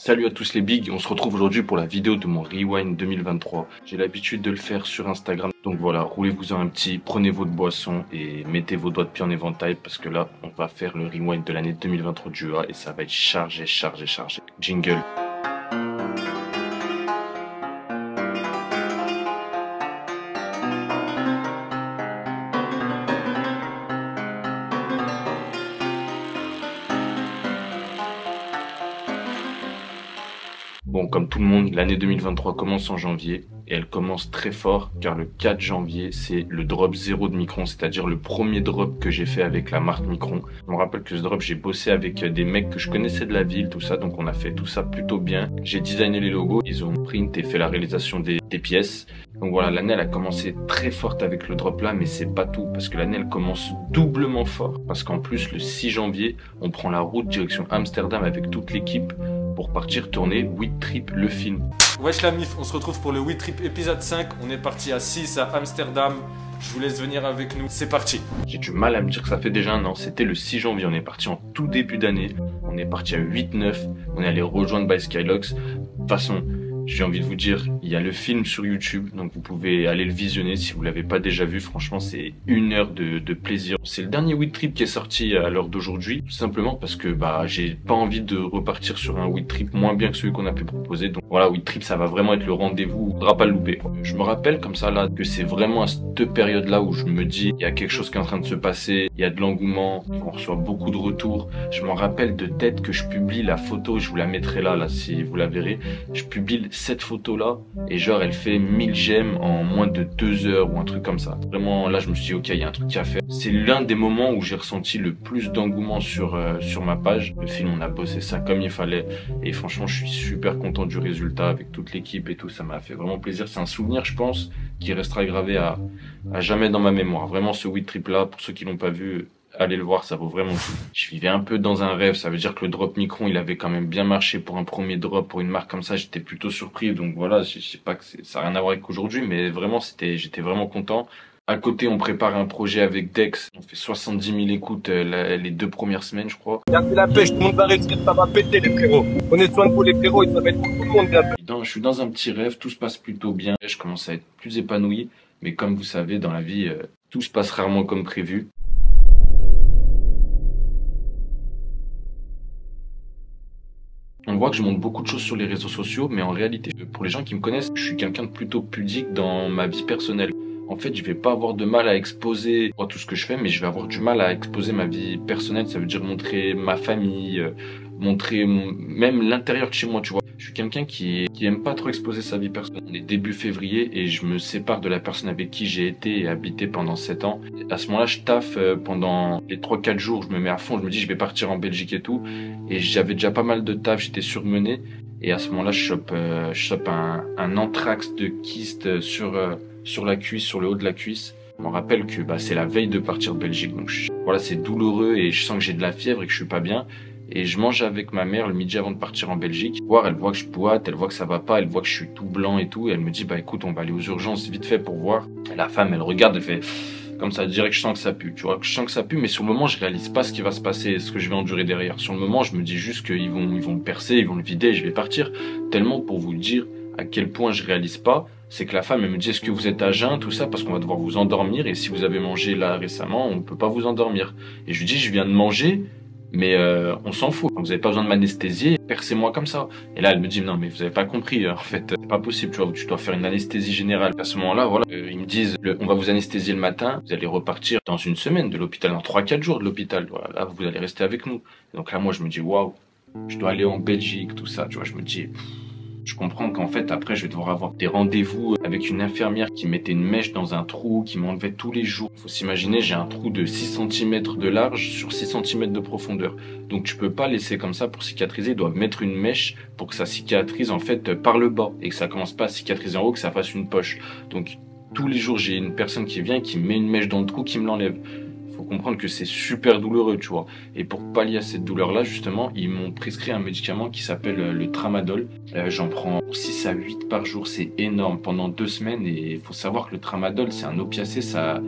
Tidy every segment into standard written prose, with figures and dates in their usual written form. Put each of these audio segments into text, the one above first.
Salut à tous les bigs, on se retrouve aujourd'hui pour la vidéo de mon Rewind 2023. J'ai l'habitude de le faire sur Instagram, donc voilà, roulez-vous-en un petit, prenez votre boisson et mettez vos doigts de pied en éventail parce que là, on va faire le Rewind de l'année 2023 du UA et ça va être chargé. Jingle. Bon, comme tout le monde, l'année 2023 commence en janvier et elle commence très fort car le 4 janvier, c'est le drop 0 de Micron, c'est-à-dire le premier drop que j'ai fait avec la marque Micron. Je me rappelle que ce drop, j'ai bossé avec des mecs que je connaissais de la ville, tout ça, donc on a fait tout ça plutôt bien. J'ai designé les logos, ils ont print et fait la réalisation des pièces. Donc voilà, l'année elle a commencé très forte avec le drop là, mais c'est pas tout, parce que l'année elle commence doublement fort, parce qu'en plus le 6 janvier, on prend la route direction Amsterdam avec toute l'équipe pour partir tourner Weed Trip le film. Wesh la mif, on se retrouve pour le Weed Trip épisode 5, on est parti à 6 à Amsterdam, je vous laisse venir avec nous, c'est parti. J'ai du mal à me dire que ça fait déjà un an, c'était le 6 janvier, on est parti en tout début d'année, on est parti à 8-9, on est allé rejoindre by Skylox. De toute façon, j'ai envie de vous dire, il y a le film sur YouTube, donc vous pouvez aller le visionner si vous l'avez pas déjà vu. Franchement, c'est 1 heure de plaisir. C'est le dernier Weed Trip qui est sorti à l'heure d'aujourd'hui, tout simplement parce que j'ai pas envie de repartir sur un Weed Trip moins bien que celui qu'on a pu proposer. Donc voilà, Weed Trip, ça va vraiment être le rendez-vous, on ne pas le louper. Je me rappelle comme ça là que c'est vraiment à cette période-là où je me dis, il y a quelque chose qui est en train de se passer, il y a de l'engouement, on reçoit beaucoup de retours. Je me rappelle de tête que je publie la photo, je vous la mettrai là si vous la verrez. Je publie cette photo là et genre elle fait 1000 j'aime en moins de 2 heures ou un truc comme ça. Vraiment là je me suis dit ok, il y a un truc à faire. C'est l'un des moments où j'ai ressenti le plus d'engouement sur ma page. Le film, on a bossé ça comme il fallait et franchement je suis super content du résultat avec toute l'équipe et tout, ça m'a fait vraiment plaisir. C'est un souvenir je pense qui restera gravé à jamais dans ma mémoire. Vraiment ce Weed Trip là, pour ceux qui l'ont pas vu, allez le voir, ça vaut vraiment le coup. Je vivais un peu dans un rêve, ça veut dire que le drop Micron, il avait quand même bien marché pour un premier drop, pour une marque comme ça, j'étais plutôt surpris. Donc voilà, je sais pas que ça n'a rien à voir avec aujourd'hui, mais vraiment, j'étais vraiment content. À côté, on prépare un projet avec Dex. On fait 70 000 écoutes les 2 premières semaines, je crois. Y'a que la pêche, tout le monde va réussir, ça va péter les frérots. Prenez soin de vous les frérots, et ça va être pour tout le monde bien. Je suis dans un petit rêve, tout se passe plutôt bien. Je commence à être plus épanoui, mais comme vous savez, dans la vie, tout se passe rarement comme prévu. On voit que je montre beaucoup de choses sur les réseaux sociaux, mais en réalité, pour les gens qui me connaissent, je suis quelqu'un de plutôt pudique dans ma vie personnelle. En fait, je vais pas avoir de mal à exposer tout ce que je fais, mais je vais avoir du mal à exposer ma vie personnelle. Ça veut dire montrer ma famille, montrer même l'intérieur de chez moi, tu vois. Je suis quelqu'un qui aime pas trop exposer sa vie personnelle. On est début février et je me sépare de la personne avec qui j'ai été et habité pendant 7 ans. Et à ce moment-là, je taffe pendant les 3-4 jours, je me mets à fond, je me dis je vais partir en Belgique et tout. Et j'avais déjà pas mal de taf, j'étais surmené. Et à ce moment-là, je chope un anthrax de kyste sur la cuisse, sur le haut de la cuisse. Je me rappelle que c'est la veille de partir de Belgique. Donc voilà, c'est douloureux et je sens que j'ai de la fièvre et que je suis pas bien. Et je mange avec ma mère le midi avant de partir en Belgique. Elle voit que je boite, elle voit que ça va pas, elle voit que je suis tout blanc et tout. Et elle me dit, écoute, on va aller aux urgences vite fait pour voir. Et la femme, elle regarde, elle fait, comme ça, direct, je sens que ça pue. Tu vois, je sens que ça pue, mais sur le moment, je réalise pas ce qui va se passer, ce que je vais endurer derrière. Sur le moment, je me dis juste qu'ils vont le percer, ils vont le vider et je vais partir. Tellement pour vous dire à quel point je réalise pas, c'est que la femme, elle me dit, est-ce que vous êtes à jeun, tout ça, parce qu'on va devoir vous endormir. Et si vous avez mangé là récemment, on peut pas vous endormir. Et je lui dis, je viens de manger. Mais on s'en fout, vous avez pas besoin de m'anesthésier, percez-moi comme ça. Et là elle me dit non mais vous avez pas compris, en fait c'est pas possible, tu vois, tu dois faire une anesthésie générale. À ce moment-là, voilà, ils me disent on va vous anesthésier le matin, vous allez repartir dans 1 semaine de l'hôpital, dans 3-4 jours de l'hôpital, voilà, là vous allez rester avec nous. Et donc là moi je me dis waouh, je dois aller en Belgique, tout ça, tu vois, je me dis je comprends qu'en fait après je vais devoir avoir des rendez-vous avec une infirmière qui mettait une mèche dans un trou, qui m'enlevait tous les jours. Faut s'imaginer, j'ai un trou de 6 cm de large sur 6 cm de profondeur. Donc tu peux pas laisser comme ça pour cicatriser, ils doivent mettre une mèche pour que ça cicatrise en fait par le bas et que ça commence pas à cicatriser en haut, que ça fasse une poche. Donc tous les jours j'ai une personne qui vient, qui met une mèche dans le trou, qui me l'enlève. Faut comprendre que c'est super douloureux, tu vois. Et pour pallier à cette douleur-là, justement, ils m'ont prescrit un médicament qui s'appelle le tramadol. J'en prends 6 à 8 par jour, c'est énorme, pendant 2 semaines. Et il faut savoir que le tramadol, c'est un opiacé, ça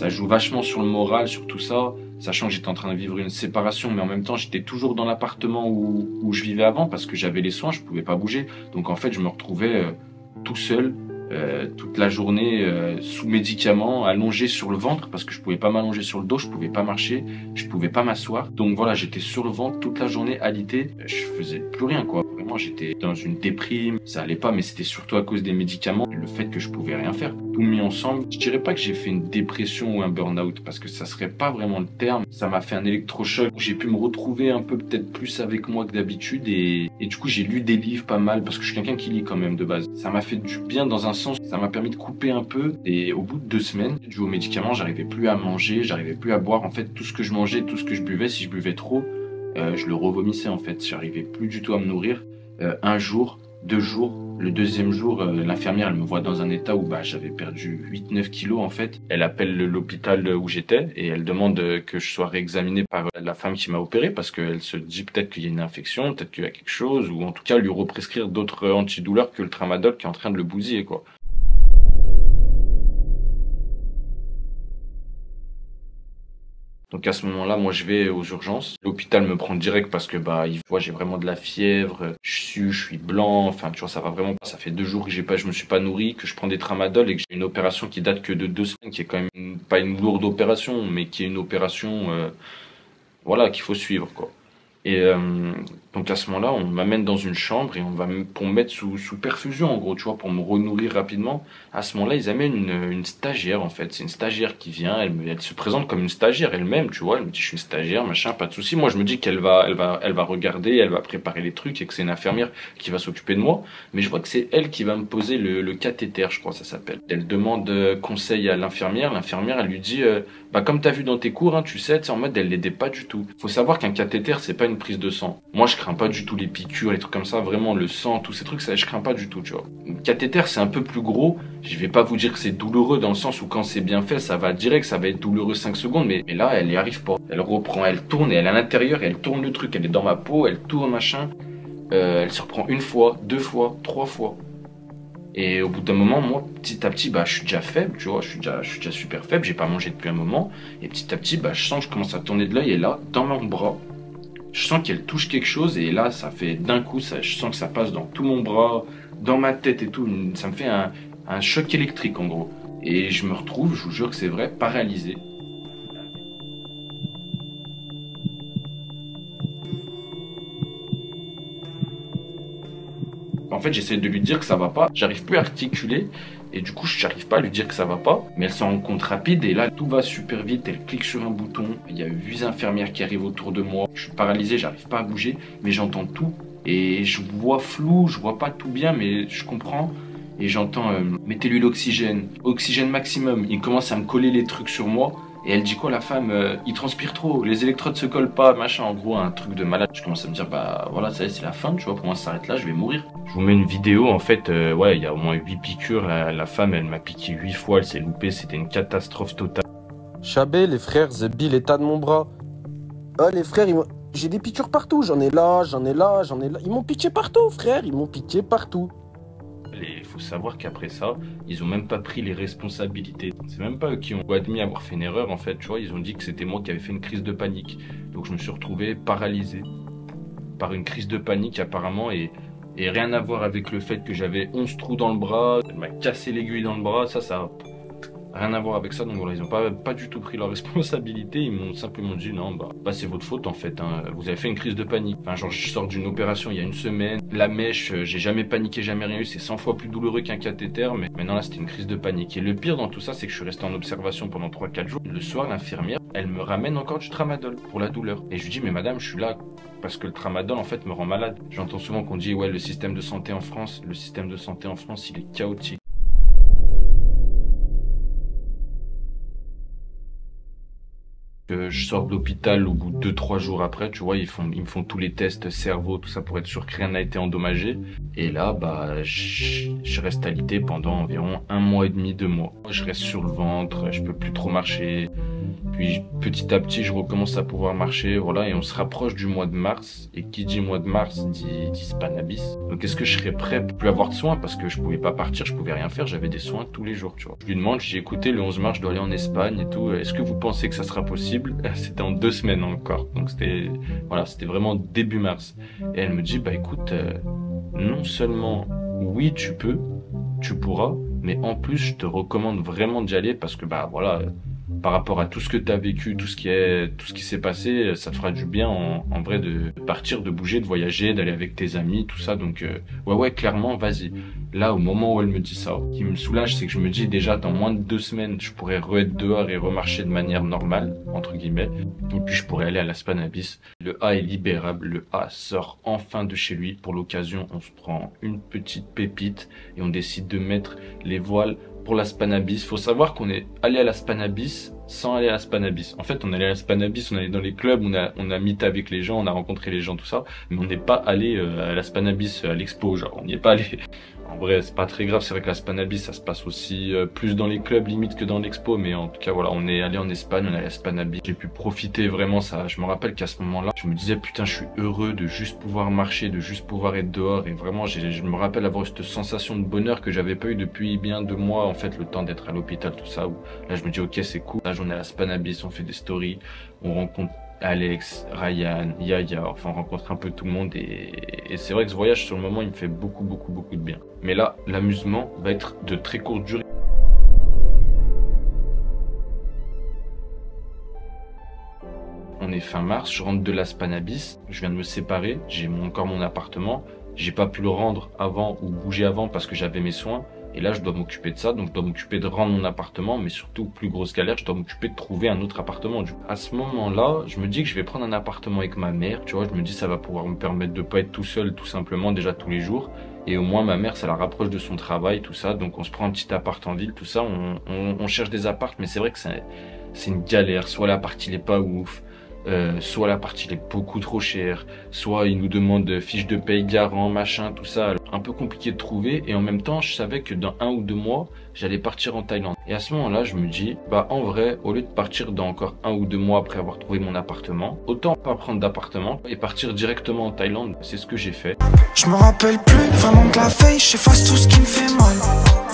joue vachement sur le moral, sur tout ça. sachant que j'étais en train de vivre une séparation, mais en même temps, j'étais toujours dans l'appartement où je vivais avant parce que j'avais les soins, je pouvais pas bouger. Donc en fait, je me retrouvais tout seul toute la journée sous médicaments, allongé sur le ventre parce que je pouvais pas m'allonger sur le dos, je pouvais pas marcher, je pouvais pas m'asseoir. Donc voilà, j'étais sur le ventre toute la journée alité, je faisais plus rien quoi. Vraiment, j'étais dans une déprime, ça allait pas, mais c'était surtout à cause des médicaments, le fait que je pouvais rien faire. Tout mis ensemble, je dirais pas que j'ai fait une dépression ou un burn-out parce que ça serait pas vraiment le terme. Ça m'a fait un électrochoc. J'ai pu me retrouver un peu peut-être plus avec moi que d'habitude et du coup j'ai lu des livres pas mal parce que je suis quelqu'un qui lit quand même de base. Ça m'a fait du bien dans un sens, ça m'a permis de couper un peu et au bout de 2 semaines, dû aux médicaments, j'arrivais plus à manger, j'arrivais plus à boire. En fait, tout ce que je mangeais, tout ce que je buvais, si je buvais trop, je le revomissais en fait. J'arrivais plus du tout à me nourrir. Un jour, 2 jours, le 2e jour, l'infirmière, elle me voit dans un état où j'avais perdu 8-9 kilos en fait. Elle appelle l'hôpital où j'étais et elle demande que je sois réexaminé par la femme qui m'a opéré parce qu'elle se dit peut-être qu'il y a une infection, peut-être qu'il y a quelque chose ou en tout cas lui represcrire d'autres antidouleurs que le tramadol qui est en train de le bousiller quoi. Donc à ce moment-là, moi je vais aux urgences. L'hôpital me prend direct parce que il voit j'ai vraiment de la fièvre, je sue, je suis blanc, enfin tu vois ça va vraiment pas. Ça fait 2 jours que je me suis pas nourri, que je prends des tramadol et que j'ai une opération qui date que de 2 semaines, qui est quand même pas une lourde opération, mais qui est une opération voilà qu'il faut suivre quoi. Et donc à ce moment-là, on m'amène dans une chambre et pour me mettre sous perfusion en gros, tu vois, pour me renourrir rapidement. À ce moment-là, ils amènent une stagiaire en fait. C'est une stagiaire qui vient, elle se présente comme une stagiaire elle-même, tu vois. Elle me dit je suis une stagiaire, machin, pas de souci. Moi je me dis qu'elle va regarder, elle va préparer les trucs et que c'est une infirmière qui va s'occuper de moi. Mais je vois que c'est elle qui va me poser le cathéter, je crois que ça s'appelle. Elle demande conseil à l'infirmière. L'infirmière elle lui dit comme t'as vu dans tes cours, hein, tu sais, en mode elle l'aidait pas du tout. Faut savoir qu'un cathéter c'est pas une prise de sang. Moi je crains pas du tout les piqûres, les trucs comme ça, vraiment le sang, tous ces trucs, ça je crains pas du tout, tu vois. Le cathéter c'est un peu plus gros, je vais pas vous dire que c'est douloureux dans le sens où quand c'est bien fait, ça va direct, ça va être douloureux 5 secondes, mais là elle y arrive pas. Elle reprend, elle tourne et elle est à l'intérieur, elle tourne le truc, elle est dans ma peau, elle tourne machin, elle se reprend 1 fois, 2 fois, 3 fois. Et au bout d'un moment, moi, petit à petit, je suis déjà faible, tu vois, je suis déjà super faible, j'ai pas mangé depuis un moment, et petit à petit, je sens que je commence à tourner de l'œil, et là, dans mon bras, je sens qu'elle touche quelque chose, et là, ça fait d'un coup, je sens que ça passe dans tout mon bras, dans ma tête et tout, ça me fait un choc électrique, en gros. Et je me retrouve, je vous jure que c'est vrai, paralysé. En fait, j'essaie de lui dire que ça va pas, j'arrive plus à articuler et du coup, j'arrive pas à lui dire que ça va pas. Mais elle s'en rend compte rapide et là, tout va super vite. Elle clique sur un bouton, il y a 8 infirmières qui arrivent autour de moi. Je suis paralysé, j'arrive pas à bouger, mais j'entends tout et je vois flou, je vois pas tout bien, mais je comprends. Et j'entends mettez-lui l'oxygène, oxygène maximum. Il commence à me coller les trucs sur moi. Et elle dit quoi la femme il transpire trop, les électrodes se collent pas, machin, en gros un truc de malade. Je commence à me dire voilà ça y est, c'est la fin, tu vois, pour moi ça s'arrête là, je vais mourir. Je vous mets une vidéo en fait, il y a au moins 8 piqûres, la femme elle m'a piqué 8 fois, elle s'est loupée, c'était une catastrophe totale. Chabé, les frères, Zebi, l'état de mon bras. Ah les frères, j'ai des piqûres partout, j'en ai là. Ils m'ont piqué partout frère, ils m'ont piqué partout. Il faut savoir qu'après ça, ils ont même pas pris les responsabilités. C'est même pas eux qui ont admis avoir fait une erreur en fait, tu vois, ils ont dit que c'était moi qui avais fait une crise de panique. Donc je me suis retrouvé paralysé par une crise de panique apparemment et rien à voir avec le fait que j'avais 11 trous dans le bras, elle m'a cassé l'aiguille dans le bras, ça rien à voir avec ça. Donc voilà, ils ont pas du tout pris leur responsabilité, ils m'ont simplement dit non c'est votre faute en fait, hein. Vous avez fait une crise de panique. Enfin genre je sors d'une opération il y a 1 semaine, la mèche, j'ai jamais paniqué, jamais rien eu, c'est 100 fois plus douloureux qu'un cathéter, mais maintenant là c'était une crise de panique. Et le pire dans tout ça c'est que je suis resté en observation pendant 3-4 jours. Le soir l'infirmière elle me ramène encore du tramadol pour la douleur et je lui dis mais madame je suis là parce que le tramadol en fait me rend malade. J'entends souvent qu'on dit ouais le système de santé en France il est chaotique. Je sors de l'hôpital au bout de 2-3 jours après, tu vois, ils me font tous les tests cerveau, tout ça pour être sûr que rien n'a été endommagé. Et là, je reste alité pendant environ 1 mois et demi, 2 mois. Je reste sur le ventre, je peux plus trop marcher. Puis petit à petit, je recommence à pouvoir marcher, voilà, et on se rapproche du mois de mars. Et qui dit mois de mars dit Spanabis. Donc est-ce que je serais prêt pour plus avoir de soins parce que je pouvais pas partir, je pouvais rien faire, j'avais des soins tous les jours, tu vois. Je lui demande, j'ai écouté le 11 mars, je dois aller en Espagne et tout. Est-ce que vous pensez que ça sera possible? C'était en 2 semaines encore. Donc c'était vraiment début mars. Et elle me dit, bah écoute, non seulement oui, tu peux, tu pourras, mais en plus, je te recommande vraiment d'y aller parce que bah voilà, par rapport à tout ce que tu as vécu, tout ce qui s'est passé, ça te fera du bien en vrai de partir, de bouger, de voyager, d'aller avec tes amis, tout ça. Donc ouais, clairement, vas-y. Là, au moment où elle me dit ça, ce qui me soulage, c'est que je me dis déjà dans moins de 2 semaines, je pourrais re-être dehors et remarcher de manière normale, entre guillemets. Et puis je pourrais aller à la Spanabis. Le A est libérable, le A sort enfin de chez lui. Pour l'occasion, on se prend une petite pépite et on décide de mettre les voiles pour la Spanabis. Faut savoir qu'on est allé à la Spanabis sans aller à la Spanabis. En fait, on allait à la Spanabis, on allait dans les clubs, on a meet avec les gens, on a rencontré les gens, tout ça, mais on n'est pas allé à la Spanabis, à l'expo, genre, on n'y est pas allé. En vrai, c'est pas très grave, c'est vrai que la Spanabis, ça se passe aussi plus dans les clubs limite que dans l'expo, mais en tout cas, voilà, on est allé en Espagne, on est allé à la Spanabis. J'ai pu profiter vraiment, ça. Je me rappelle qu'à ce moment-là, je me disais, putain, je suis heureux de juste pouvoir marcher, de juste pouvoir être dehors, et vraiment, je me rappelle avoir eu cette sensation de bonheur que j'avais pas eu depuis bien 2 mois, en fait, le temps d'être à l'hôpital, tout ça, où là, je me dis, ok, c'est cool. Là, on est à la Spanabis, on fait des stories, on rencontre Alex, Ryan, Yaya, enfin on rencontre un peu tout le monde et c'est vrai que ce voyage sur le moment il me fait beaucoup de bien. Mais là, l'amusement va être de très courte durée. On est fin mars, je rentre de la Spanabis, je viens de me séparer, j'ai encore mon appartement, j'ai pas pu le rendre avant ou bouger avant parce que j'avais mes soins. Et là, je dois m'occuper de ça, donc je dois m'occuper de rendre mon appartement, mais surtout, plus grosse galère, je dois m'occuper de trouver un autre appartement. À ce moment-là, je me dis que je vais prendre un appartement avec ma mère, tu vois, je me dis ça va pouvoir me permettre de pas être tout seul, tout simplement, déjà tous les jours. Et au moins, ma mère, ça la rapproche de son travail, tout ça, donc on se prend un petit appart en ville, tout ça, on cherche des apparts, mais c'est vrai que c'est une galère, soit l'appart il est pas ouf, soit l'appart il est beaucoup trop cher, soit il nous demande fiche de paye, garant, machin, tout ça, un peu compliqué de trouver. Et en même temps, je savais que dans 1 ou 2 mois, j'allais partir en Thaïlande. Et à ce moment-là, je me dis, bah en vrai, au lieu de partir dans encore 1 ou 2 mois après avoir trouvé mon appartement, autant pas prendre d'appartement et partir directement en Thaïlande. C'est ce que j'ai fait. Je me rappelle plus vraiment de la veille, j'efface tout ce qui me fait mal.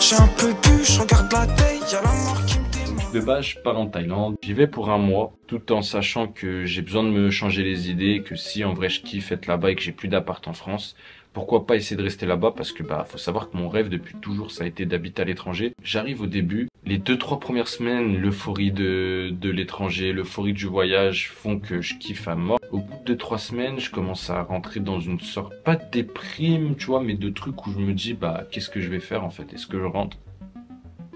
J'ai un peu bu, je regarde la taille, y'a la mort qui me démange. De base, je pars en Thaïlande. J'y vais pour 1 mois, tout en sachant que j'ai besoin de me changer les idées, que si en vrai je kiffe être là-bas et que j'ai plus d'appart en France, pourquoi pas essayer de rester là-bas parce que bah faut savoir que mon rêve depuis toujours ça a été d'habiter à l'étranger. J'arrive au début, les 2-3 premières semaines, l'euphorie de l'étranger, l'euphorie du voyage font que je kiffe à mort. Au bout de 2-3 semaines, je commence à rentrer dans une sorte, pas de déprime, tu vois, mais de trucs où je me dis bah qu'est-ce que je vais faire en fait? Est-ce que je rentre?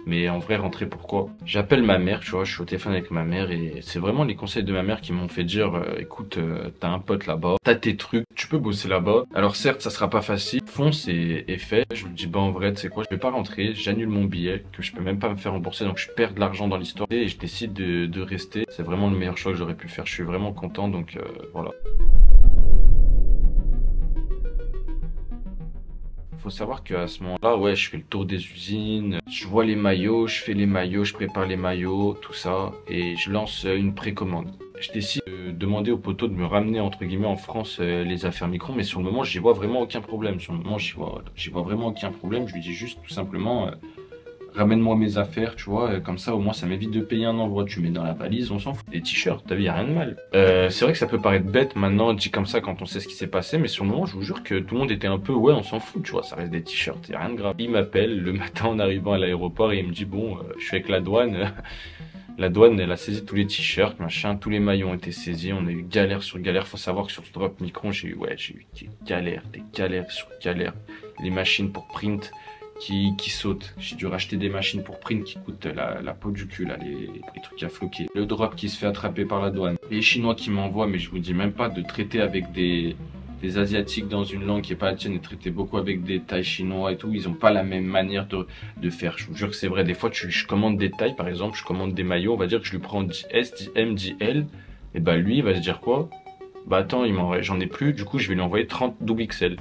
Mais en vrai, rentrer pourquoi? J'appelle ma mère, tu vois, je suis au téléphone avec ma mère et c'est vraiment les conseils de ma mère qui m'ont fait dire écoute, t'as un pote là-bas, t'as tes trucs, tu peux bosser là-bas. Alors certes, ça sera pas facile, fonce et fait. Je me dis bah en vrai, tu sais quoi, je vais pas rentrer, j'annule mon billet que je peux même pas me faire rembourser, donc je perds de l'argent dans l'histoire et je décide de rester. C'est vraiment le meilleur choix que j'aurais pu faire, je suis vraiment content, donc voilà. Faut savoir qu'à ce moment-là, ouais, je fais le tour des usines, je vois les maillots, je fais les maillots, je prépare les maillots, tout ça, et je lance une précommande. Je décide de demander au poteau de me ramener, entre guillemets, en France les affaires Micron, mais sur le moment, j'y vois vraiment aucun problème. Sur le moment, j'y vois vraiment aucun problème. Je lui dis juste, tout simplement, ramène-moi mes affaires, tu vois, comme ça au moins ça m'évite de payer un envoi. Tu mets dans la valise, on s'en fout. Des t-shirts, t'as vu, y a rien de mal. C'est vrai que ça peut paraître bête maintenant, dit comme ça quand on sait ce qui s'est passé, mais sur le moment, je vous jure que tout le monde était un peu, ouais, on s'en fout, tu vois, ça reste des t-shirts, y a rien de grave. Il m'appelle le matin en arrivant à l'aéroport et il me dit, bon, je suis avec la douane. La douane, elle a saisi tous les t-shirts, machin, tous les maillots ont été saisis, on a eu galère sur galère. Faut savoir que sur ce drop Micron, j'ai eu des galères sur galères. Les machines pour print qui sautent. J'ai dû racheter des machines pour print qui coûtent la peau du cul, là, les trucs à floquer. Le drop qui se fait attraper par la douane. Les Chinois qui m'envoient, mais je vous dis même pas de traiter avec des Asiatiques dans une langue qui est pas la tienne et traiter beaucoup avec des Thaïs chinois et tout. Ils ont pas la même manière de faire. Je vous jure que c'est vrai. Des fois, je commande des tailles, par exemple, je commande des maillots. On va dire que je lui prends 10 S, 10 M, 10 L. Et bah, lui, il va se dire quoi? Bah, attends, j'en ai plus. Du coup, je vais lui envoyer 30 double XL.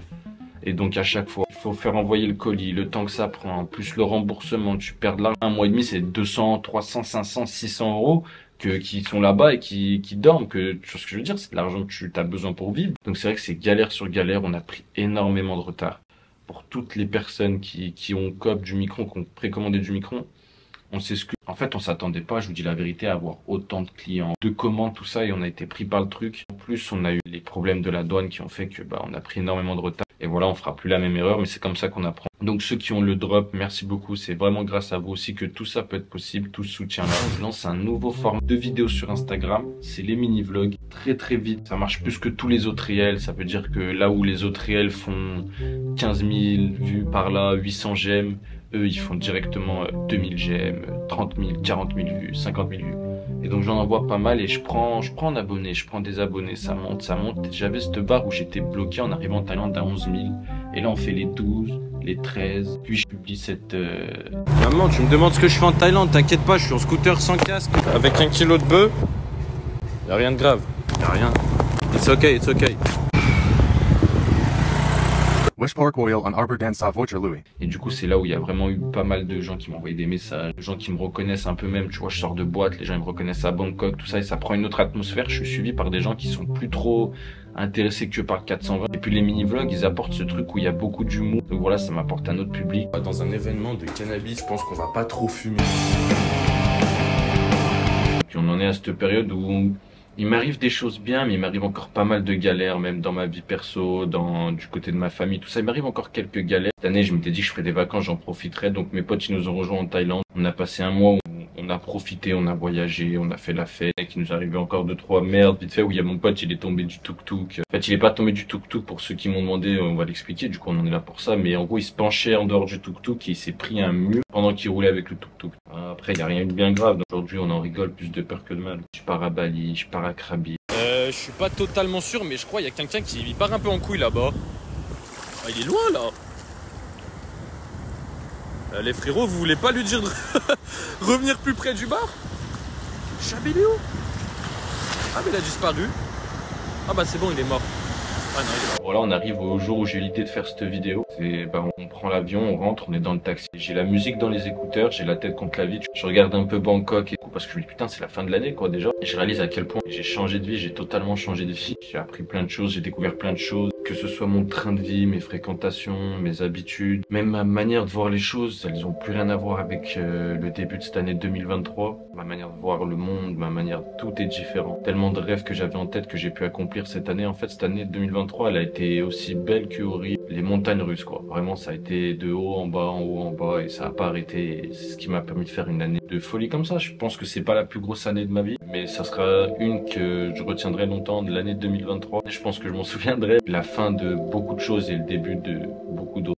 Et donc à chaque fois, il faut faire envoyer le colis, le temps que ça prend, plus le remboursement, tu perds de l'argent. 1 mois et demi, c'est 200, 300, 500, 600 euros qui sont là-bas et qui dorment. Tu vois ce que je veux dire, c'est de l'argent que tu as besoin pour vivre. Donc c'est vrai que c'est galère sur galère, on a pris énormément de retard. pour toutes les personnes qui ont coop du Micron, qui ont précommandé du Micron. On s'excuse. En fait, on s'attendait pas, je vous dis la vérité, à avoir autant de clients, de commandes, tout ça, et on a été pris par le truc. En plus, on a eu les problèmes de la douane qui ont fait que on a pris énormément de retard. Et voilà, on fera plus la même erreur, mais c'est comme ça qu'on apprend. Donc ceux qui ont le drop, merci beaucoup. C'est vraiment grâce à vous aussi que tout ça peut être possible, tout ce soutien-là. Je lance un nouveau format de vidéos sur Instagram. C'est les mini-vlogs. Très très vite. Ça marche plus que tous les autres réels. Ça veut dire que là où les autres réels font 15 000 vues par là, 800 j'aime, eux ils font directement 2000 j'aime, 30 000, 40 000 vues, 50 000 vues. Et donc j'en envoie pas mal et je prends en abonnés, je prends des abonnés, ça monte, ça monte. J'avais cette barre où j'étais bloqué en arrivant en Thaïlande à 11 000. Et là on fait les 12, les 13. Puis je publie cette... Maman, tu me demandes ce que je fais en Thaïlande, t'inquiète pas, je suis en scooter sans casque, avec 1 kilo de bœuf. Y'a rien de grave, y'a rien. It's okay, it's okay. Wish Park Oil on Arbor Dan South Louis. Et du coup, c'est là où il y a vraiment eu pas mal de gens qui m'ont envoyé des messages, des gens qui me reconnaissent un peu même, tu vois, je sors de boîte, les gens ils me reconnaissent à Bangkok, tout ça, et ça prend une autre atmosphère. Je suis suivi par des gens qui sont plus trop intéressés que par 420. Et puis les mini-vlogs, ils apportent ce truc où il y a beaucoup d'humour. Donc voilà, ça m'apporte un autre public. Dans un événement de cannabis, je pense qu'on va pas trop fumer. Puis on en est à cette période où il m'arrive des choses bien, mais il m'arrive encore pas mal de galères, même dans ma vie perso, du côté de ma famille, tout ça. Il m'arrive encore quelques galères. Cette année, je m'étais dit que je ferais des vacances, j'en profiterais. Donc mes potes, ils nous ont rejoints en Thaïlande. On a passé un mois où on a profité, on a voyagé, on a fait la fête. Il nous arrivait encore 2-3 merdes vite fait où il y a mon pote, il est tombé du tuk-tuk. En fait, il est pas tombé du tuk-tuk pour ceux qui m'ont demandé, on va l'expliquer. Du coup, on en est là pour ça. Mais en gros, il se penchait en dehors du tuk-tuk et il s'est pris un mur pendant qu'il roulait avec le tuk-tuk. Après, il y a rien eu de bien grave. Aujourd'hui, on en rigole, plus de peur que de mal. Je pars à Bali, je pars à Krabi. Je suis pas totalement sûr, mais je crois qu'il y a quelqu'un qui part un peu en couille là-bas. Ah, il est loin là. Les frérots, vous voulez pas lui dire de revenir plus près du bar? Chabi, il est où? Ah, mais il a disparu. Ah bah c'est bon, il est mort. Ah non, il est mort. Voilà, on arrive au jour où j'ai eu l'idée de faire cette vidéo. On prend l'avion, on rentre, on est dans le taxi. J'ai la musique dans les écouteurs, j'ai la tête contre la vitre. Je regarde un peu Bangkok et tout parce que je me dis putain, c'est la fin de l'année quoi déjà. Et je réalise à quel point j'ai changé de vie, j'ai totalement changé de vie. J'ai appris plein de choses, j'ai découvert plein de choses. Que ce soit mon train de vie, mes fréquentations, mes habitudes, même ma manière de voir les choses, elles ont plus rien à voir avec le début de cette année 2023. Ma manière de voir le monde, ma manière, tout est différent. Tellement de rêves que j'avais en tête que j'ai pu accomplir cette année. En fait, cette année 2023, elle a été aussi belle que horrible. Les montagnes russes quoi. Vraiment, ça a été de haut en bas et ça a pas arrêté. C'est ce qui m'a permis de faire une année de folie comme ça. Je pense que c'est pas la plus grosse année de ma vie, mais ça sera une que je retiendrai longtemps de l'année 2023. Et je pense que je m'en souviendrai. La fin de beaucoup de choses et le début de beaucoup d'autres.